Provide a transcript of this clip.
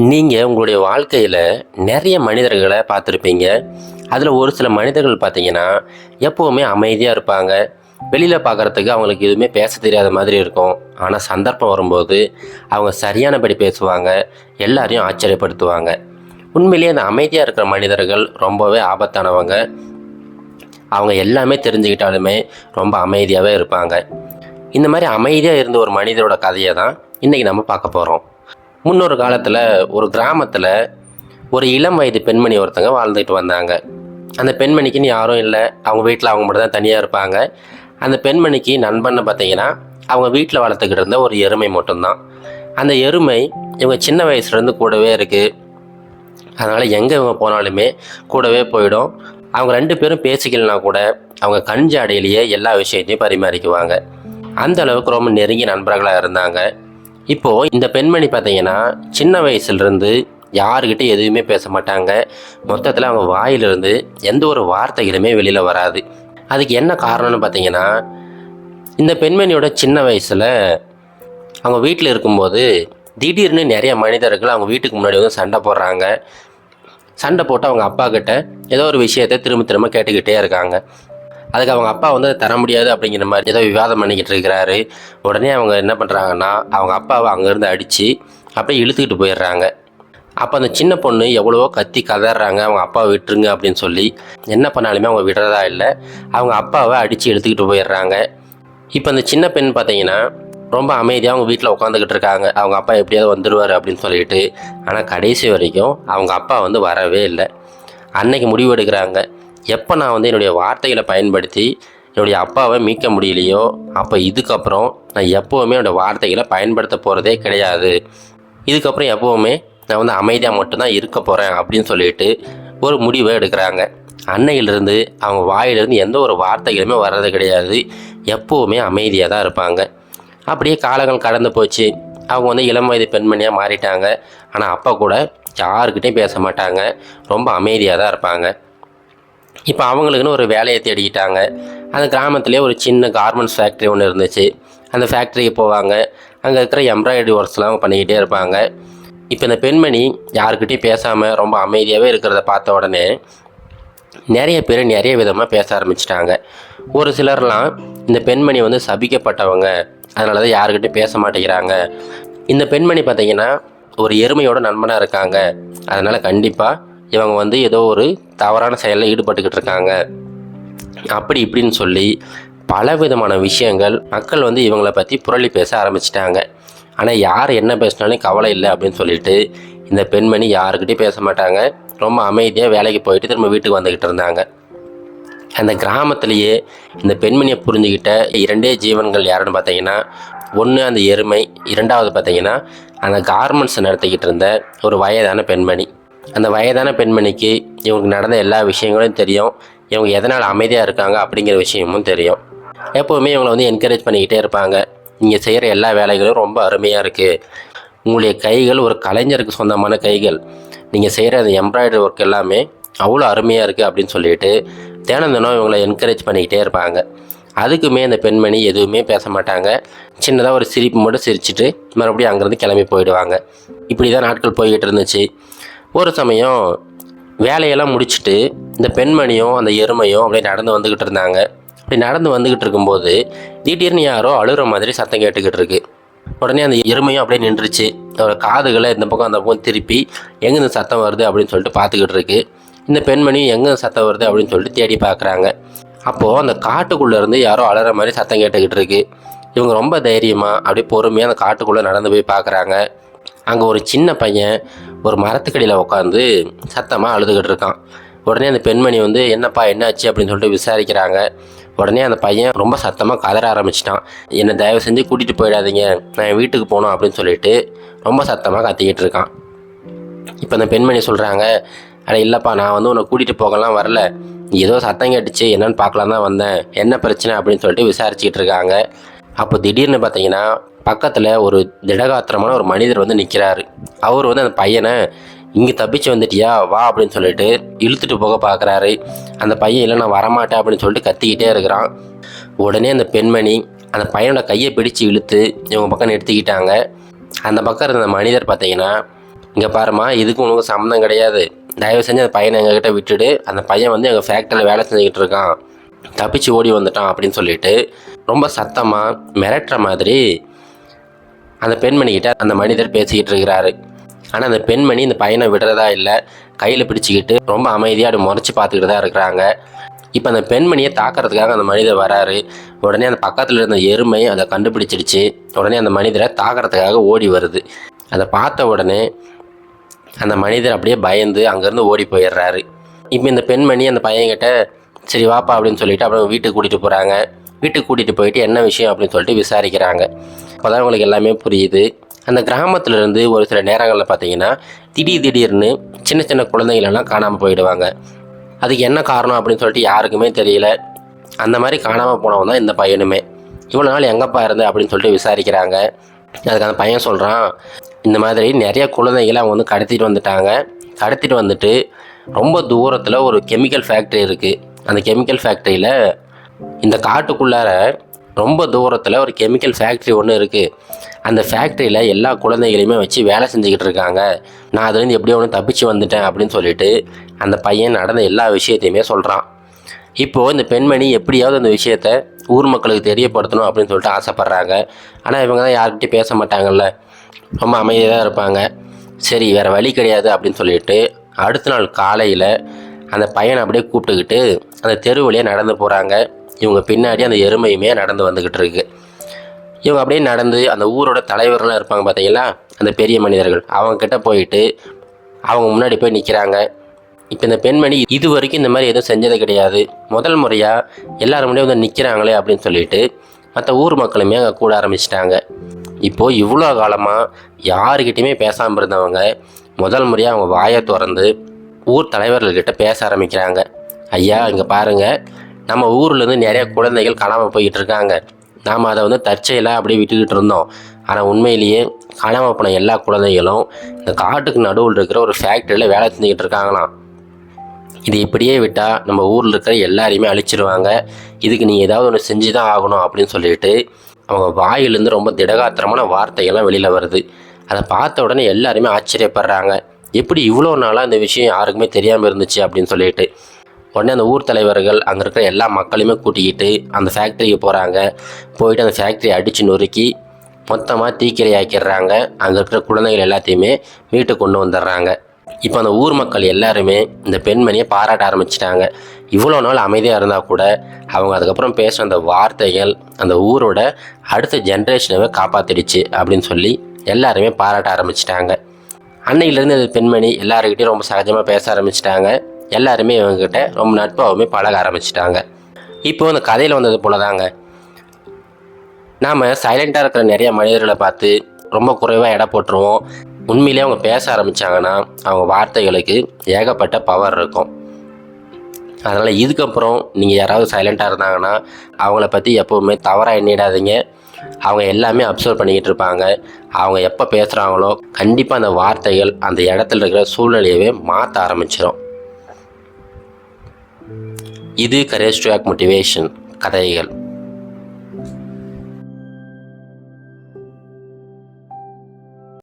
நீங்கள் உங்களுடைய வாழ்க்கையில் நிறைய மனிதர்களை பார்த்துருப்பீங்க. அதில் ஒரு சில மனிதர்கள் பார்த்தீங்கன்னா எப்போவுமே அமைதியாக இருப்பாங்க. வெளியில் பார்க்குறதுக்கு அவங்களுக்கு எதுவுமே பேச தெரியாத மாதிரி இருக்கும். ஆனால் சந்தர்ப்பம் வரும்போது அவங்க சரியானபடி பேசுவாங்க, எல்லாரையும் ஆச்சரியப்படுத்துவாங்க. உண்மையிலேயே அந்த அமைதியாக இருக்கிற மனிதர்கள் ரொம்பவே ஆபத்தானவங்க. அவங்க எல்லாமே தெரிஞ்சுக்கிட்டாலுமே ரொம்ப அமைதியாகவே இருப்பாங்க. இந்த மாதிரி அமைதியாக இருந்த ஒரு மனிதரோட கதையை தான் இன்றைக்கி நம்ம பார்க்க போகிறோம். முன்னொரு காலத்தில் ஒரு கிராமத்தில் ஒரு இளம் வயது பெண்மணி ஒருத்தங்க வாழ்ந்துட்டு வந்தாங்க. அந்த பெண்மணிக்குன்னு யாரும் இல்லை, அவங்க வீட்டில் அவங்க மட்டும் தான் தனியாக இருப்பாங்க. அந்த பெண்மணிக்கு நண்பன்னு பார்த்தீங்கன்னா அவங்க வீட்டில் வளர்த்துக்கிட்டு இருந்த ஒரு எருமை மட்டும்தான். அந்த எருமை இவங்க சின்ன வயசுலேருந்து கூடவே இருக்குது. அதனால் எங்கே இவங்க போனாலுமே கூடவே போயிடும். அவங்க ரெண்டு பேரும் பேசிக்கலனா கூட அவங்க கண் ஜாடையிலேயே எல்லா விஷயத்தையும் பரிமாறிக்குவாங்க. அந்த அளவுக்கு ரொம்ப நெருங்கிய நண்பர்களாக இருந்தாங்க. இப்போது இந்த பெண்மணி பார்த்தீங்கன்னா சின்ன வயசுலேருந்து யாருக்கிட்ட எதுவுமே பேச மாட்டாங்க. மொத்தத்தில் அவங்க வாயிலிருந்து எந்த ஒரு வார்த்தைகளுமே வெளியில் வராது. அதுக்கு என்ன காரணம்னு பார்த்தீங்கன்னா, இந்த பெண்மணியோட சின்ன வயசில் அவங்க வீட்டில் இருக்கும்போது திடீர்னு நிறைய மனிதர்கள் அவங்க வீட்டுக்கு முன்னாடி வந்து சண்டை போடுறாங்க. சண்டை போட்டு அவங்க அப்பா கிட்ட ஏதோ ஒரு விஷயத்தை திரும்ப திரும்ப கேட்டுக்கிட்டே இருக்காங்க. அதுக்கு அவங்க அப்பா வந்து தர முடியாது அப்படிங்கிற மாதிரி ஏதோ விவாதம் பண்ணிக்கிட்டு இருக்கிறாரு. உடனே அவங்க என்ன பண்ணுறாங்கன்னா அவங்க அப்பாவை அங்கேருந்து அடித்து அப்படியே இழுத்துக்கிட்டு போயிடுறாங்க. அப்போ அந்த சின்ன பொண்ணு எவ்வளவோ கத்தி கதறாங்க, அவங்க அப்பாவை விட்டுருங்க அப்படின்னு சொல்லி. என்ன பண்ணாலுமே அவங்க விடுறதா இல்லை, அவங்க அப்பாவை அடித்து இழுத்துக்கிட்டு போயிடுறாங்க. இப்போ அந்த சின்ன பெண் பார்த்தீங்கன்னா ரொம்ப அமைதியாக அவங்க வீட்டில் உட்காந்துக்கிட்டு இருக்காங்க. அவங்க அப்பா எப்படியாவது வந்துடுவார் அப்படின்னு சொல்லிட்டு. ஆனால் கடைசி வரைக்கும் அவங்க அப்பா வந்து வரவே இல்லை. அன்னைக்கு முடிவு எடுக்கிறாங்க, எப்போ நான் வந்து என்னுடைய வார்த்தைகளை பயன்படுத்தி என்னுடைய அப்பாவை மீட்க முடியலையோ அப்போ இதுக்கப்புறம் நான் எப்போவுமே என்னோடய வார்த்தைகளை பயன்படுத்த போகிறதே கிடையாது. இதுக்கப்புறம் எப்போவுமே நான் வந்து அமைதியாக மட்டும்தான் இருக்க போகிறேன் அப்படின்னு சொல்லிட்டு ஒரு முடிவை எடுக்கிறாங்க. அன்னையிலிருந்து அவங்க வாயிலிருந்து எந்த ஒரு வார்த்தைகளுமே வர்றது கிடையாது. எப்போவுமே அமைதியாக தான் இருப்பாங்க. அப்படியே காலங்கள் கடந்து போச்சு. அவங்க வந்து இளம் வயது பெண்மணியாக மாறிட்டாங்க. ஆனால் அப்பா கூட யாருக்கிட்டையும் பேச மாட்டாங்க, ரொம்ப அமைதியாக தான் இருப்பாங்க. இப்போ அவங்களுக்குன்னு ஒரு வேலையை தேடிக்கிட்டாங்க. அந்த கிராமத்துலேயே ஒரு சின்ன கார்மெண்ட்ஸ் ஃபேக்ட்ரி ஒன்று இருந்துச்சு. அந்த ஃபேக்ட்ரிக்கு போவாங்க. அங்கே இருக்கிற எம்ப்ராய்டரி ஒர்க்ஸ்லாம் பண்ணிக்கிட்டே இருப்பாங்க. இப்போ இந்த பெண்மணி யாருக்கிட்டையும் பேசாமல் ரொம்ப அமைதியாகவே இருக்கிறத பார்த்த உடனே நிறைய பேர் நிறைய விதமாக பேச ஆரம்பிச்சிட்டாங்க. ஒரு சிலர்லாம் இந்த பெண்மணி வந்து சபிக்கப்பட்டவங்க, அதனால தான் யாருக்கிட்டையும் பேச மாட்டேங்கிறாங்க. இந்த பெண்மணி பார்த்திங்கன்னா ஒரு எருமையோட நண்பனாக இருக்காங்க, அதனால் கண்டிப்பாக இவங்க வந்து ஏதோ ஒரு தவறான செயலில் ஈடுபட்டுக்கிட்டு இருக்காங்க அப்படி இப்படின்னு சொல்லி பல விதமான விஷயங்கள் மக்கள் வந்து இவங்கள பற்றி புரளி பேச ஆரம்பிச்சிட்டாங்க. ஆனால் யார் என்ன பேசினாலும் கவலை இல்லை அப்படின்னு சொல்லிட்டு இந்த பெண்மணி யாருக்கிட்டையும் பேச மாட்டாங்க. ரொம்ப அமைதியாக வேலைக்கு போயிட்டு திரும்ப வீட்டுக்கு வந்துக்கிட்டு இருந்தாங்க. அந்த கிராமத்திலேயே இந்த பெண்மணியை புரிஞ்சுக்கிட்ட இரண்டே ஜீவன்கள் யாருன்னு பார்த்தீங்கன்னா, ஒன்று அந்த எருமை, இரண்டாவது பார்த்தீங்கன்னா அந்த கார்மெண்ட்ஸ் நடத்திக்கிட்டு இருந்த ஒரு வயதான பெண்மணி. அந்த வயதான பெண்மணிக்கு இவங்களுக்கு நடந்த எல்லா விஷயங்களும் தெரியும். இவங்க எதனால் அமைதியாக இருக்காங்க அப்படிங்கிற விஷயமும் தெரியும். எப்போவுமே இவங்களை வந்து என்கரேஜ் பண்ணிக்கிட்டே இருப்பாங்க. நீங்கள் செய்கிற எல்லா வேலைகளும் ரொம்ப அருமையாக இருக்குது, உங்களுடைய கைகள் ஒரு கலைஞருக்கு சொந்தமான கைகள், நீங்கள் செய்கிற அந்த எம்ப்ராய்டரி ஒர்க் எல்லாமே அவ்வளோ அருமையாக இருக்குது அப்படின்னு சொல்லிட்டு தினம் இவங்களை என்கரேஜ் பண்ணிக்கிட்டே இருப்பாங்க. அதுக்குமே அந்த பெண்மணி எதுவுமே பேச மாட்டாங்க. சின்னதாக ஒரு சிரிப்பு மட்டும் சிரிச்சுட்டு மறுபடியும் அங்கேருந்து கிளம்பி போயிடுவாங்க. இப்படி தான் நாட்கள் போய்கிட்டு இருந்துச்சு. ஒரு சமயம் வேலையெல்லாம் முடிச்சுட்டு இந்த பெண்மணியும் அந்த எருமையும் அப்படியே நடந்து வந்துக்கிட்டு இருந்தாங்க. அப்படி நடந்து வந்துக்கிட்டு இருக்கும்போது திடீர்னு யாரோ அழுகிற மாதிரி சத்தம் கேட்டுக்கிட்டு இருக்கு. உடனே அந்த எருமையும் அப்படியே நின்றுச்சு. அவரோட காதுகளை இந்த பக்கம் அந்த பக்கம் திருப்பி எங்கேருந்து சத்தம் வருது அப்படின்னு சொல்லிட்டு பார்த்துக்கிட்டு இருக்கு. இந்த பெண்மணியும் எங்கே சத்தம் வருது அப்படின்னு சொல்லிட்டு தேடி பார்க்குறாங்க. அப்போது அந்த காட்டுக்குள்ளேருந்து யாரோ அழுகிற மாதிரி சத்தம் கேட்டுக்கிட்டு இருக்கு. இவங்க ரொம்ப தைரியமாக அப்படியே பொறுமையாக அந்த காட்டுக்குள்ளே நடந்து போய் பார்க்குறாங்க. அங்கே ஒரு சின்ன பையன் ஒரு மரத்துக்கடியில் உட்காந்து சத்தமாக அழுதுகிட்டு இருக்கான். உடனே அந்த பெண்மணி வந்து என்னப்பா என்னாச்சு அப்படின்னு சொல்லிட்டு விசாரிக்கிறாங்க. உடனே அந்த பையன் ரொம்ப சத்தமாக கதற ஆரம்பிச்சிட்டான். என்னை தயவு செஞ்சு கூட்டிகிட்டு போயிடாதீங்க, நான் என் வீட்டுக்கு போகணும் அப்படின்னு சொல்லிட்டு ரொம்ப சத்தமாக கத்திக்கிட்டு இருக்கான். இப்போ அந்த பெண்மணி சொல்கிறாங்க, அட இல்லைப்பா, நான் வந்து உன்னை கூட்டிகிட்டு போகலாம் வரல, ஏதோ சத்தம் கேட்டுச்சு என்னன்னு பார்க்கலாம் தான் வந்தேன், என்ன பிரச்சனை அப்படின்னு சொல்லிட்டு விசாரிச்சுக்கிட்டு இருக்காங்க. அப்போ திடீர்னு பார்த்தீங்கன்னா பக்கத்தில் ஒரு திடகாத்திரமான ஒரு மனிதர் வந்து நிற்கிறாரு. அவர் வந்து அந்த பையனை இங்கே தப்பிச்சு வந்துட்டியா வா அப்படின்னு சொல்லிட்டு இழுத்துட்டு போக பார்க்குறாரு. அந்த பையன் இல்லை நான் வரமாட்டேன் அப்படின்னு சொல்லிட்டு கத்திக்கிட்டே இருக்கிறான். உடனே அந்த பெண்மணி அந்த பையனோட கையை பிடிச்சு இழுத்து இவங்க பக்கம் நிறுத்திக்கிட்டாங்க. அந்த பக்கம் இருந்த மனிதர் பார்த்தீங்கன்னா இங்கே பாருமா, இதுக்கு உனக்கு சம்மந்தம் கிடையாது, தயவு செஞ்சு அந்த பையனை எங்ககிட்ட விட்டுடு, அந்த பையன் வந்து எங்கள் ஃபேக்ட்ரியில் வேலை செஞ்சுக்கிட்டு இருக்கான், தப்பிச்சு ஓடி வந்துட்டான் அப்படின்னு சொல்லிட்டு ரொம்ப சத்தமாக மிரட்டுற மாதிரி அந்த பெண்மணிக்கிட்ட அந்த மனிதர் பேசிக்கிட்டு இருக்கிறாரு. ஆனால் அந்த பெண்மணி இந்த பையனை விடுறதா இல்லை, கையில் பிடிச்சிக்கிட்டு ரொம்ப அமைதியாக அப்படி முறைச்சி பார்த்துக்கிட்டு தான் இருக்கிறாங்க. இப்போ அந்த பெண்மணியை தாக்கிறதுக்காக அந்த மனிதர் வராரு. உடனே அந்த பக்கத்தில் இருந்த எருமை அதை கண்டுபிடிச்சிடுச்சு. உடனே அந்த மனிதரை தாக்கிறதுக்காக ஓடி வருது. அதை பார்த்த உடனே அந்த மனிதர் அப்படியே பயந்து அங்கேருந்து ஓடி போயிடுறாரு. இப்போ இந்த பெண்மணி அந்த பையன்கிட்ட சரி வாப்பா அப்படின்னு சொல்லிட்டு அப்புறம் வீட்டுக்கு கூட்டிகிட்டு போகிறாங்க. வீட்டுக்கு கூட்டிகிட்டு போயிட்டு என்ன விஷயம் அப்படின்னு சொல்லிட்டு விசாரிக்கிறாங்க. அப்போ தான் உங்களுக்கு எல்லாமே புரியுது. அந்த கிராமத்துலேருந்து ஒரு சில நேரங்களில் பார்த்தீங்கன்னா திடீர்னு சின்ன சின்ன குழந்தைகளெல்லாம் காணாமல் போயிடுவாங்க. அதுக்கு என்ன காரணம் அப்படின்னு சொல்லிட்டு யாருக்குமே தெரியல. அந்த மாதிரி காணாமல் போனவன் தான் இந்த பையனுமே. இவ்வளோ நாள் எங்கப்பா இருந்த அப்படின்னு சொல்லிட்டு விசாரிக்கிறாங்க. அதுக்கு அந்த பையன் சொல்கிறான், இந்த மாதிரி நிறைய குழந்தைகளை அவங்க வந்து கடத்திட்டு வந்துட்டாங்க. கடத்திட்டு வந்துட்டு ரொம்ப தூரத்தில் ஒரு கெமிக்கல் ஃபேக்ட்ரி இருக்குது. அந்த கெமிக்கல் ஃபேக்ட்ரியில் இந்த காட்டுக்குள்ளார ரொம்ப தூரத்தில் ஒரு கெமிக்கல் ஃபேக்ட்ரி ஒன்று இருக்குது. அந்த ஃபேக்ட்ரியில் எல்லா குழந்தைகளையுமே வச்சு வேலை செஞ்சுக்கிட்டு இருக்காங்க. நான் அதுலேருந்து எப்படியோ ஒன்று தப்பிச்சு வந்துட்டேன் அப்படின்னு சொல்லிட்டு அந்த பையன் நடந்த எல்லா விஷயத்தையுமே சொல்கிறான். இப்போது இந்த பெண்மணி எப்படியாவது அந்த விஷயத்த ஊர் மக்களுக்கு தெரியப்படுத்தணும் அப்படின்னு சொல்லிட்டு ஆசைப்பட்றாங்க. ஆனால் இவங்க தான் யார்கிட்டையும் பேச மாட்டாங்கல்ல, ரொம்ப அமைதியாக தான் இருப்பாங்க. சரி வேறு வழி கிடையாது அப்படின்னு சொல்லிட்டு அடுத்த நாள் காலையில் அந்த பையனை அப்படியே கூப்பிட்டுக்கிட்டு அந்த தெரு வழியாக நடந்து போகிறாங்க. இவங்க பின்னாடி அந்த எருமையுமே நடந்து வந்துக்கிட்டு இருக்கு. இவங்க அப்படியே நடந்து அந்த ஊரோட தலைவர்கள்லாம் இருப்பாங்க பார்த்தீங்களா, அந்த பெரிய மனிதர்கள், அவங்கக்கிட்ட போயிட்டு அவங்க முன்னாடி போய் நிற்கிறாங்க. இப்போ இந்த பெண்மணி இது வரைக்கும் இந்த மாதிரி எதுவும் செஞ்சது கிடையாது. முதல் முறையாக எல்லாரும் முன்னாடி வந்து நிற்கிறாங்களே அப்படின்னு சொல்லிட்டு மற்ற ஊர் மக்களுமே அங்கே கூட ஆரம்பிச்சிட்டாங்க. இப்போது இவ்வளோ காலமாக யாருக்கிட்டையுமே பேசாமல் இருந்தவங்க முதல் முறையாக அவங்க வாயை திறந்து ஊர் தலைவர்கள்கிட்ட பேச ஆரம்பிக்கிறாங்க. ஐயா இங்கே பாருங்கள், நம்ம ஊர்லேருந்து நிறைய குழந்தைகள் காணாமல் போய்கிட்டு இருக்காங்க. நாம் அதை வந்து தற்செயலாக அப்படியே விட்டுக்கிட்டு இருந்தோம். ஆனால் உண்மையிலேயே காணாமல் போன எல்லா குழந்தைகளும் இந்த காட்டுக்கு நடுவில் இருக்கிற ஒரு ஃபேக்ட்ரியில் வேலை செஞ்சுக்கிட்டு இருக்காங்களாம். இது இப்படியே விட்டால் நம்ம ஊரில் இருக்கிற எல்லாரையுமே அழிச்சிடுவாங்க. இதுக்கு நீங்கள் ஏதாவது ஒன்று செஞ்சு தான் ஆகணும் அப்படின்னு சொல்லிட்டு அவங்க வாயிலேருந்து ரொம்ப திடகாத்திரமான வார்த்தைகள்லாம் வெளியில் வருது. அதை பார்த்த உடனே எல்லாருமே ஆச்சரியப்படுறாங்க. எப்படி இவ்வளோ நாளாக இந்த விஷயம் யாருக்குமே தெரியாமல் இருந்துச்சு அப்படின்னு சொல்லிட்டு. உடனே அந்த ஊர் தலைவர்கள் அங்கே இருக்கிற எல்லா மக்களையுமே கூட்டிக்கிட்டு அந்த ஃபேக்ட்ரிக்கு போகிறாங்க. போயிட்டு அந்த ஃபேக்ட்ரியை அடித்து நொறுக்கி மொத்தமாக தீக்கிரையாக்கிடுறாங்க. அங்கே இருக்கிற குழந்தைகள் எல்லாத்தையுமே வீட்டுக்கு கொண்டு வந்துடுறாங்க. இப்போ அந்த ஊர் மக்கள் எல்லாருமே இந்த பெண்மணியை பாராட்ட ஆரம்பிச்சிட்டாங்க. இவ்வளோ நாள் அமைதியாக இருந்தால் கூட அவங்க அதுக்கப்புறம் பேசுகிற அந்த வார்த்தைகள் அந்த ஊரோட அடுத்த ஜென்ரேஷனவே காப்பாற்றிடுச்சு அப்படின்னு சொல்லி எல்லாருமே பாராட்ட ஆரம்பிச்சிட்டாங்க. அன்னையிலேருந்து அந்த பெண்மணி எல்லாருக்கிட்டையும் ரொம்ப சகஜமாக பேச ஆரம்பிச்சிட்டாங்க. எல்லாருமே இவங்ககிட்ட ரொம்ப நட்பாகவுமே பழக ஆரம்பிச்சிட்டாங்க. இப்போது அந்த கதையில் வந்தது போல தாங்க, நாம் சைலண்ட்டாக இருக்கிற நிறைய மனிதர்களை பார்த்து ரொம்ப குறைவாக எடை போட்டுருவோம். உண்மையிலே அவங்க பேச ஆரம்பித்தாங்கன்னா அவங்க வார்த்தைகளுக்கு ஏகப்பட்ட பவர் இருக்கும். அதனால் இதுக்கப்புறம் நீங்கள் யாராவது சைலண்ட்டாக இருந்தாங்கன்னா அவங்கள பற்றி எப்போவுமே தவறாக எண்ணிடாதீங்க. அவங்க எல்லாமே அப்சர்வ் பண்ணிக்கிட்டு இருப்பாங்க. அவங்க எப்போ பேசுகிறாங்களோ கண்டிப்பாக அந்த வார்த்தைகள் அந்த இடத்துல இருக்கிற சூழ்நிலையவே மாற்ற ஆரம்பிச்சிடும். இது கரேஜ் டு ஆக்ட் மோட்டிவேஷன் கதைகள்.